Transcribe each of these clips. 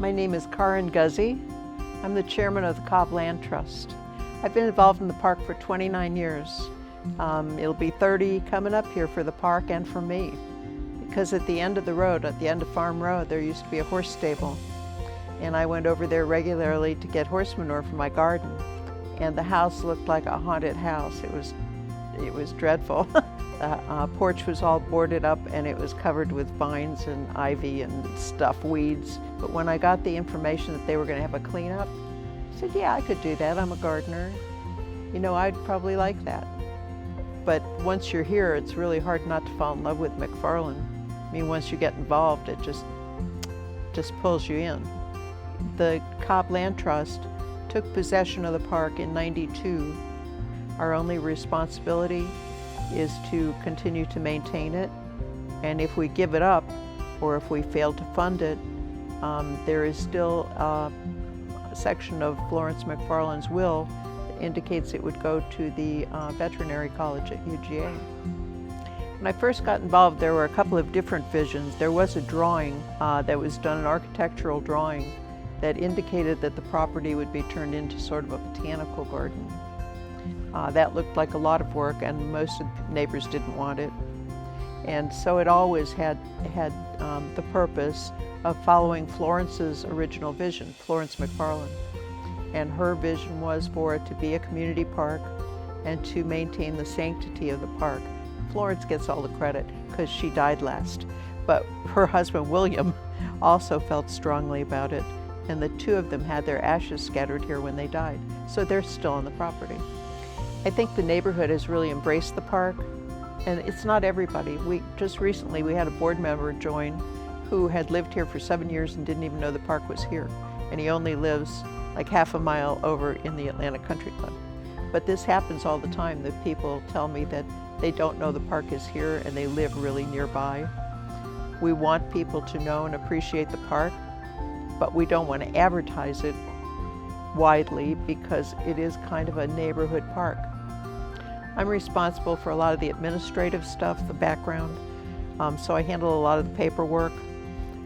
My name is Karen Guzzi. I'm the chairman of the Cobb Land Trust. I've been involved in the park for 29 years. It'll be 30 coming up here for the park and for me. Because at the end of the road, at the end of Farm Road, there used to be a horse stable. And I went over there regularly to get horse manure for my garden. And the house looked like a haunted house. It was dreadful. The porch was all boarded up and it was covered with vines and ivy and stuff, weeds. But when I got the information that they were going to have a cleanup, I said, yeah, I could do that. I'm a gardener. You know, I'd probably like that. But once you're here, it's really hard not to fall in love with McFarlane. I mean, once you get involved, it just pulls you in. The Cobb Land Trust took possession of the park in '92. Our only responsibility is to continue to maintain it, and if we give it up or if we fail to fund it, there is still a section of Florence McFarlane's will that indicates it would go to the veterinary college at UGA. When I first got involved, there were a couple of different visions. There was a drawing that was done, an architectural drawing, that indicated that the property would be turned into sort of a botanical garden. That looked like a lot of work, and most of the neighbors didn't want it. And so it always had the purpose of following Florence's original vision, Florence McFarlane. And her vision was for it to be a community park and to maintain the sanctity of the park. Florence gets all the credit because she died last, but her husband William also felt strongly about it, and the two of them had their ashes scattered here when they died, so they're still on the property. I think the neighborhood has really embraced the park, and it's not everybody. Just recently we had a board member join who had lived here for 7 years and didn't even know the park was here, and he only lives like half a mile over in the Atlanta Country Club. But this happens all the time, that people tell me that they don't know the park is here and they live really nearby. We want people to know and appreciate the park, but we don't want to advertise it widely because it is kind of a neighborhood park. I'm responsible for a lot of the administrative stuff, the background, so I handle a lot of the paperwork.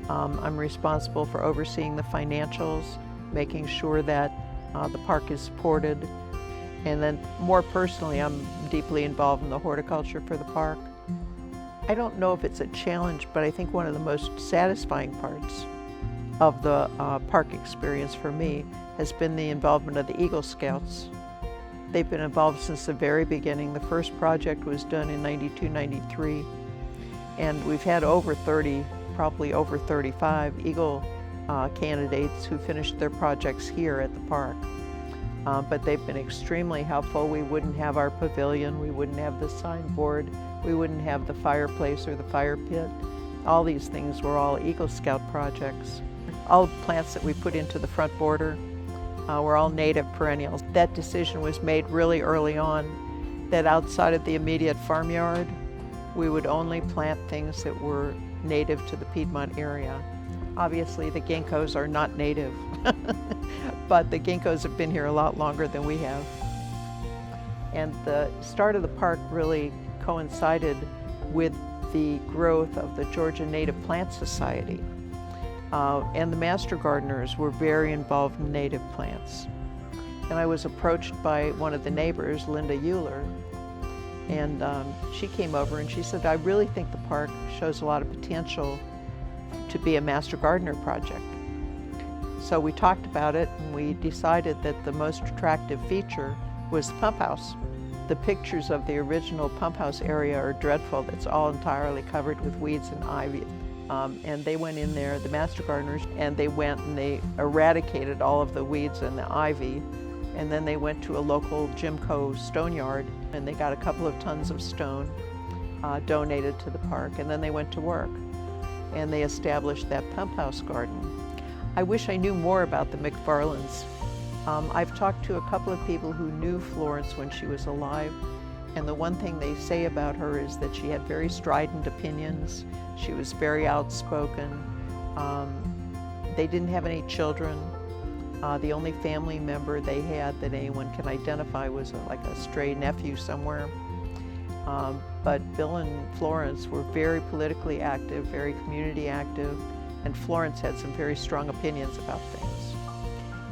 I'm responsible for overseeing the financials, making sure that the park is supported. And then more personally, I'm deeply involved in the horticulture for the park. I don't know if it's a challenge, but I think one of the most satisfying parts of the park experience for me has been the involvement of the Eagle Scouts. They've been involved since the very beginning. The first project was done in '92, '93, and we've had over 30, probably over 35 Eagle candidates who finished their projects here at the park. But they've been extremely helpful. We wouldn't have our pavilion, we wouldn't have the signboard, we wouldn't have the fireplace or the fire pit. All these things were all Eagle Scout projects. All the plants that we put into the front border were all native perennials. That decision was made really early on, that outside of the immediate farmyard, we would only plant things that were native to the Piedmont area. Obviously, the ginkgos are not native, but the ginkgos have been here a lot longer than we have. And the start of the park really coincided with the growth of the Georgia Native Plant Society. And the master gardeners were very involved in native plants. And I was approached by one of the neighbors, Linda Euler, and she came over and she said, I really think the park shows a lot of potential to be a master gardener project. So we talked about it and we decided that the most attractive feature was the pump house. The pictures of the original pump house area are dreadful. It's all entirely covered with weeds and ivy. And they went in there, the master gardeners, and they went and they eradicated all of the weeds and the ivy. And then they went to a local Jimco stone yard and they got a couple of tons of stone donated to the park. And then they went to work and they established that pump house garden. I wish I knew more about the McFarlanes. I've talked to a couple of people who knew Florence when she was alive, and the one thing they say about her is that she had very strident opinions. She was very outspoken. They didn't have any children. The only family member they had that anyone can identify was like a stray nephew somewhere. But Bill and Florence were very politically active, very community active. and Florence had some very strong opinions about things.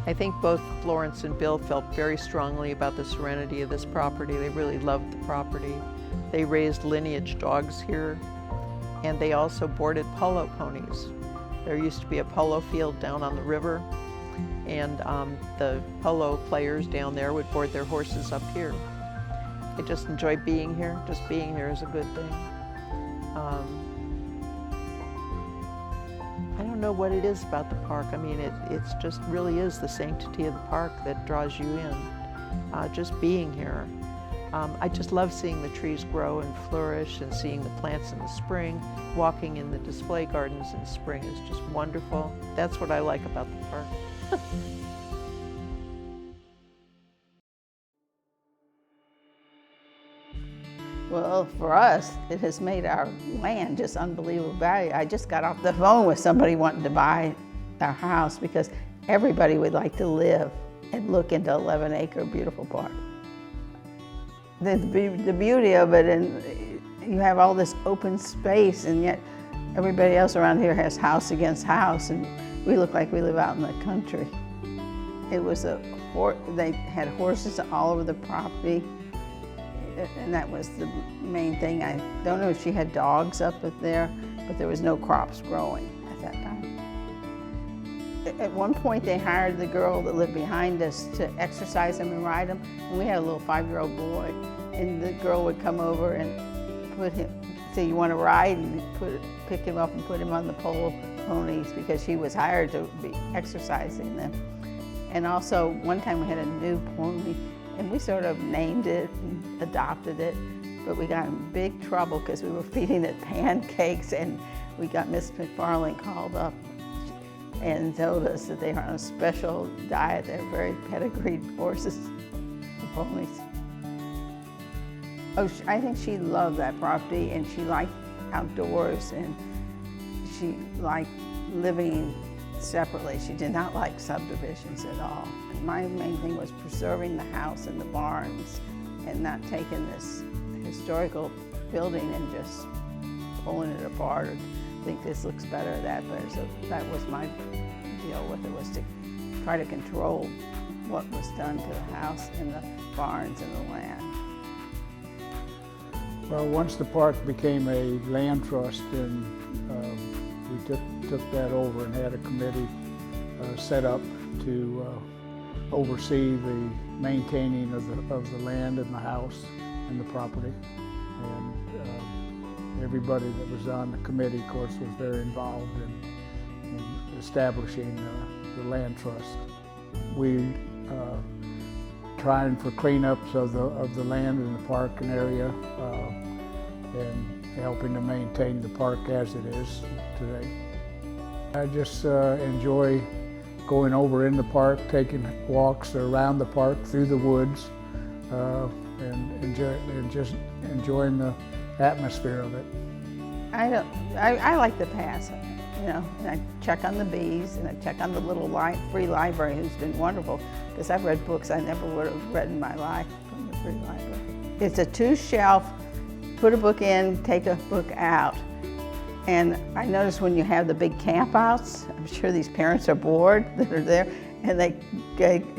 I think both Florence and Bill felt very strongly about the serenity of this property. They really loved the property. They raised lineage dogs here, and they also boarded polo ponies. There used to be a polo field down on the river, and the polo players down there would board their horses up here. I just enjoy being here. Just being here is a good thing. I don't know what it is about the park. I mean, it's just really is the sanctity of the park that draws you in, just being here. I just love seeing the trees grow and flourish and seeing the plants in the spring. Walking in the display gardens in spring is just wonderful. That's what I like about the park. Well, for us, it has made our land just unbelievable value. I just got off the phone with somebody wanting to buy our house because everybody would like to live and look into 11-acre beautiful park. The beauty of it, and you have all this open space, and yet everybody else around here has house against house, and we look like we live out in the country. It was they had horses all over the property, and that was the main thing. I don't know if she had dogs up there, but there was no crops growing at that time. At one point, they hired the girl that lived behind us to exercise them and ride them, and we had a little 5-year-old boy, and the girl would come over and say, "You want to ride?" and pick him up and put him on the polo ponies because she was hired to be exercising them. And also, one time we had a new pony, and we sort of named it and adopted it, but we got in big trouble because we were feeding it pancakes, and we got Miss McFarlane called up and told us that they were on a special diet. They're very pedigreed horses, the ponies. Oh, I think she loved that property, and she liked outdoors, and she liked living separately. She did not like subdivisions at all. My main thing was preserving the house and the barns and not taking this historical building and just pulling it apart or think this looks better or that better. So that was my deal with it, was to try to control what was done to the house and the barns and the land. Well, once the park became a land trust, and we took that over and had a committee set up to oversee the maintaining of the land and the house and the property. And everybody that was on the committee, of course, was very involved in establishing the land trust. We trying for cleanups of the land in the park and area, and helping to maintain the park as it is today. I just enjoy going over in the park, taking walks around the park, through the woods, and just enjoying the atmosphere of it. I like the pass, you know, and I check on the bees, and I check on the little free library, who's been wonderful, because I've read books I never would have read in my life from the free library. It's a 2-shelf, put a book in, take a book out. And I notice when you have the big campouts, I'm sure these parents are bored that are there, and they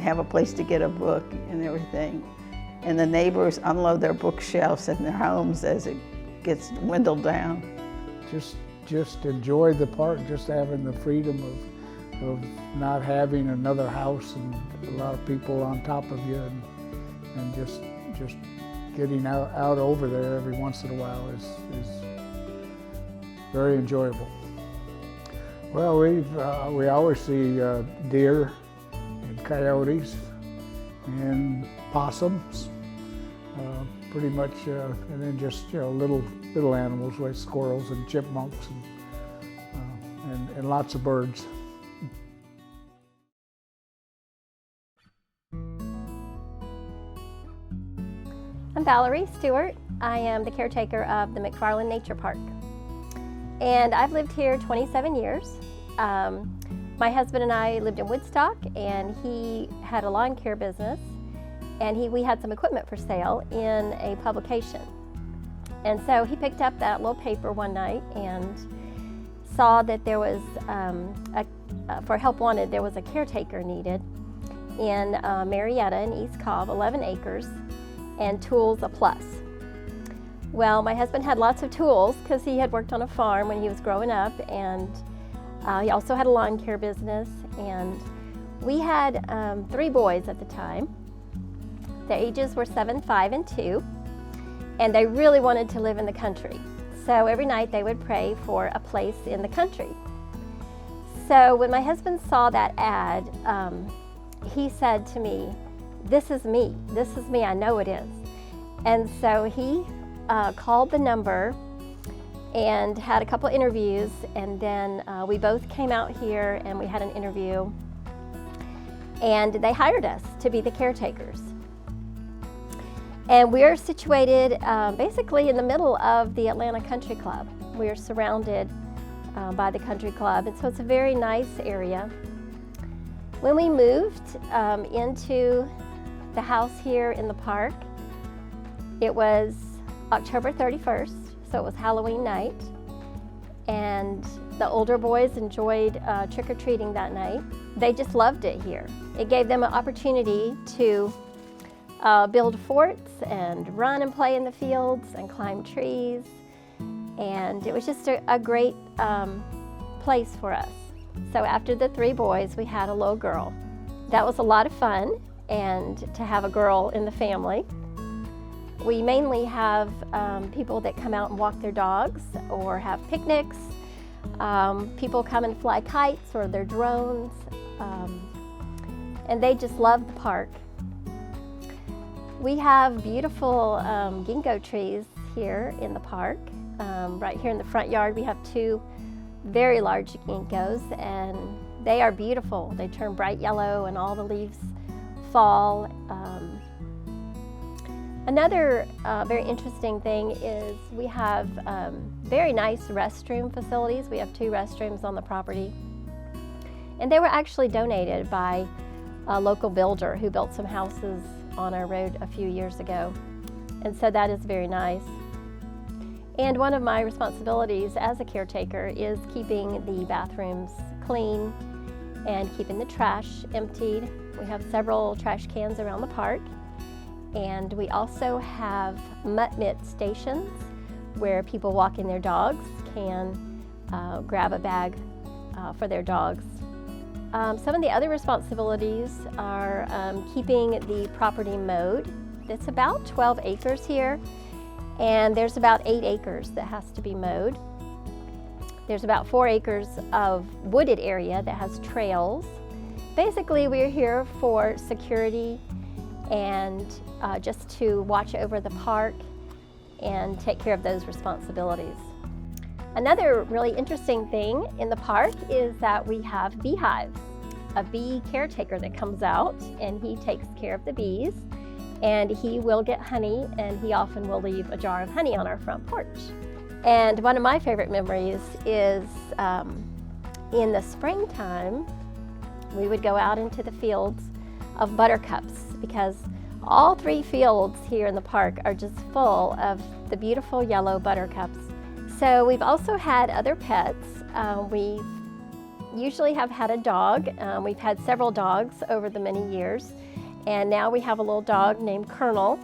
have a place to get a book and everything. And the neighbors unload their bookshelves in their homes as it gets dwindled down. Just enjoy the park, just having the freedom of not having another house and a lot of people on top of you, and just getting out over there every once in a while is very enjoyable. Well, we always see deer and coyotes and possums, pretty much, and then just little animals like squirrels and chipmunks and lots of birds. I'm Valerie Stewart. I am the caretaker of the McFarlane Nature Park. And I've lived here 27 years. My husband and I lived in Woodstock, and he had a lawn care business, and we had some equipment for sale in a publication. And so he picked up that little paper one night and saw that there was, for Help Wanted, there was a caretaker needed in Marietta in East Cobb, 11 acres, and tools a plus. Well, my husband had lots of tools because he had worked on a farm when he was growing up, and he also had a lawn care business, and we had 3 boys at the time. Their ages were 7, 5, and 2, and they really wanted to live in the country. So every night they would pray for a place in the country. So when my husband saw that ad, he said to me, this is me, I know it is. And so he called the number and had a couple interviews, and then we both came out here and we had an interview, and they hired us to be the caretakers. And we're situated basically in the middle of the Atlanta Country Club. We're surrounded by the country club, and so it's a very nice area. When we moved into the house here in the park, it was October 31st, so it was Halloween night, and the older boys enjoyed trick-or-treating that night. They just loved it here. It gave them an opportunity to build forts and run and play in the fields and climb trees, and it was just a great place for us. So after the 3 boys, we had a little girl. That was a lot of fun, and to have a girl in the family. We mainly have people that come out and walk their dogs or have picnics. People come and fly kites or their drones, and they just love the park. We have beautiful ginkgo trees here in the park. Right here in the front yard, we have 2 very large ginkgos, and they are beautiful. They turn bright yellow and all the leaves fall. Another very interesting thing is we have very nice restroom facilities. We have 2 restrooms on the property, and they were actually donated by a local builder who built some houses on our road a few years ago, and so that is very nice. And one of my responsibilities as a caretaker is keeping the bathrooms clean and keeping the trash emptied. We have several trash cans around the park, and we also have mutt mitt stations where people walking their dogs can grab a bag for their dogs. Some of the other responsibilities are keeping the property mowed. It's about 12 acres here, and there's about 8 acres that has to be mowed. There's about 4 acres of wooded area that has trails. Basically, we're here for security and just to watch over the park and take care of those responsibilities. Another really interesting thing in the park is that we have beehives. A bee caretaker that comes out, and he takes care of the bees, and he will get honey, and he often will leave a jar of honey on our front porch. And one of my favorite memories is in the springtime, we would go out into the fields of buttercups, because all 3 fields here in the park are just full of the beautiful yellow buttercups. So we've also had other pets. We usually have had a dog. We've had several dogs over the many years, and now we have a little dog named Colonel,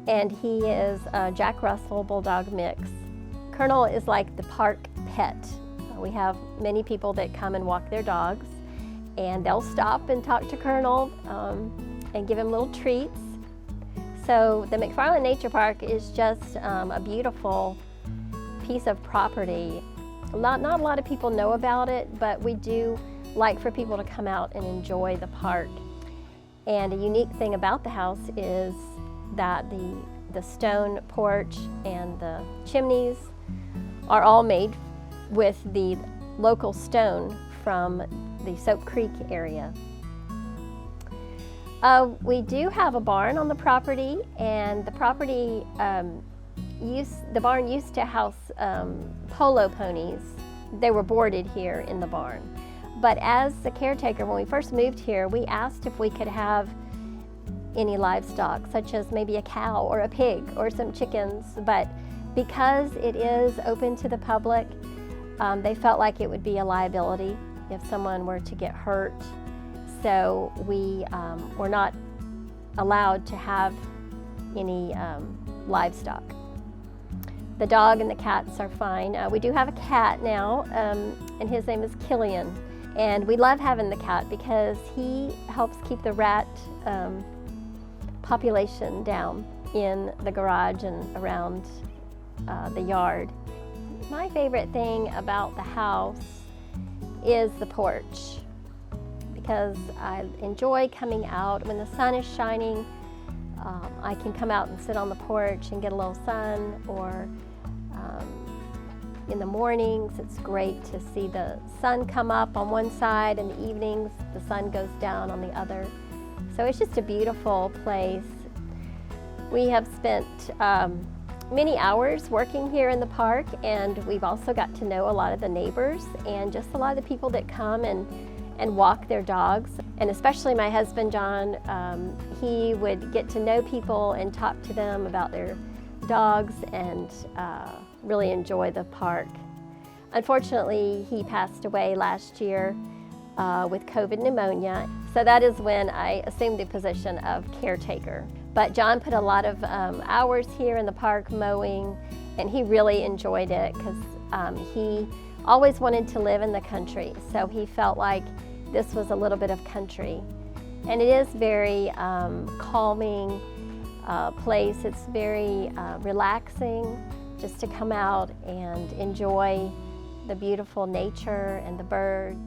and he is a Jack Russell Bulldog mix. Colonel is like the park pet. We have many people that come and walk their dogs, and they'll stop and talk to Colonel and give him little treats. So the McFarlane Nature Park is just a beautiful piece of property. Not a lot of people know about it, but we do like for people to come out and enjoy the park. And a unique thing about the house is that the stone porch and the chimneys are all made with the local stone from the Soap Creek area. We do have a barn on the property, and the property the barn used to house polo ponies. They were boarded here in the barn. But as the caretaker, when we first moved here, we asked if we could have any livestock, such as maybe a cow or a pig or some chickens. But because it is open to the public, They felt like it would be a liability if someone were to get hurt, so we were not allowed to have any livestock. The dog and the cats are fine. We do have a cat now, and his name is Killian. And we love having the cat because he helps keep the rat population down in the garage and around the yard. My favorite thing about the house is the porch, because I enjoy coming out when the sun is shining. I can come out and sit on the porch and get a little sun, or in the mornings it's great to see the sun come up on one side, and the evenings the sun goes down on the other. So it's just a beautiful place. We have spent many hours working here in the park, and we've also got to know a lot of the neighbors and just a lot of the people that come and walk their dogs. And especially my husband, John, he would get to know people and talk to them about their dogs and really enjoy the park. Unfortunately, he passed away last year with COVID pneumonia, so that is when I assumed the position of caretaker. But John put a lot of hours here in the park mowing, and he really enjoyed it because he always wanted to live in the country, so he felt like this was a little bit of country. And it is very calming place. It's very relaxing just to come out and enjoy the beautiful nature and the birds.